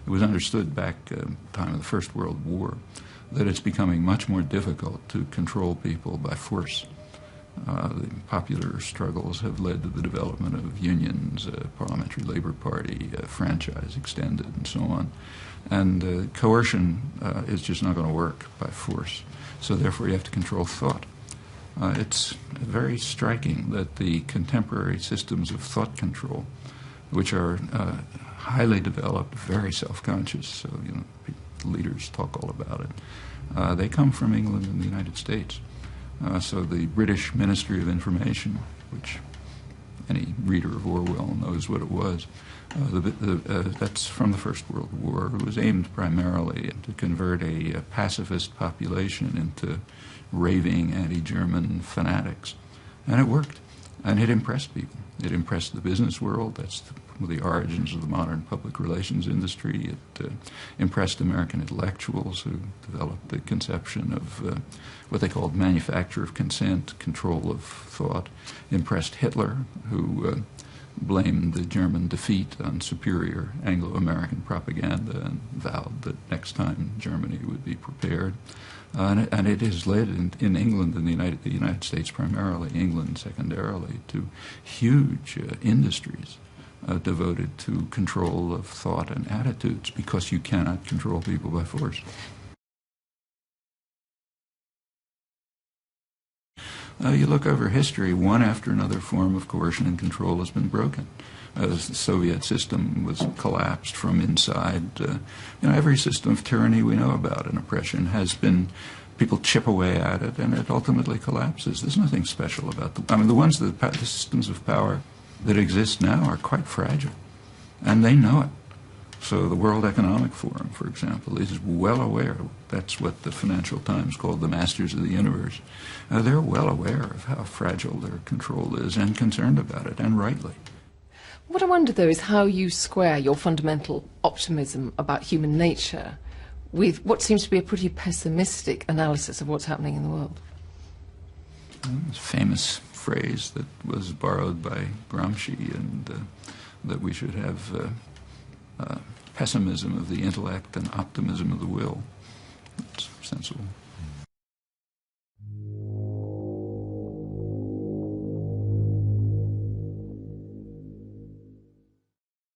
It was understood back at the time of the First World War that it's becoming much more difficult to control people by force. The popular struggles have led to the development of unions, parliamentary labor party, franchise extended, and so on. And coercion is just not going to work by force. So therefore you have to control thought. It's very striking that the contemporary systems of thought control, which are highly developed, very self-conscious, so leaders talk all about it, they come from England and the United States. So the British Ministry of Information, which any reader of Orwell knows what it was, that's from the First World War. It was aimed primarily to convert a pacifist population into raving anti-German fanatics. And it worked, and it impressed people. It impressed the business world. That's the origins of the modern public relations industry. It impressed American intellectuals who developed the conception of what they called manufacture of consent, control of thought. Impressed Hitler, who blamed the German defeat on superior Anglo-American propaganda and vowed that next time Germany would be prepared. And it has led in England and the United States primarily, England secondarily, to huge industries devoted to control of thought and attitudes, because you cannot control people by force. You look over history, one after another form of coercion and control has been broken. As the Soviet system was collapsed from inside, every system of tyranny we know about and oppression has been, people chip away at it, and it ultimately collapses. There's nothing special about them. The systems of power that exist now are quite fragile, and they know it. So the World Economic Forum, for example, is well aware. That's what the Financial Times called the masters of the universe. They're well aware of how fragile their control is and concerned about it, and rightly. What I wonder, though, is how you square your fundamental optimism about human nature with what seems to be a pretty pessimistic analysis of what's happening in the world. A famous phrase that was borrowed by Gramsci, and that we should have pessimism of the intellect and optimism of the will. That's sensible.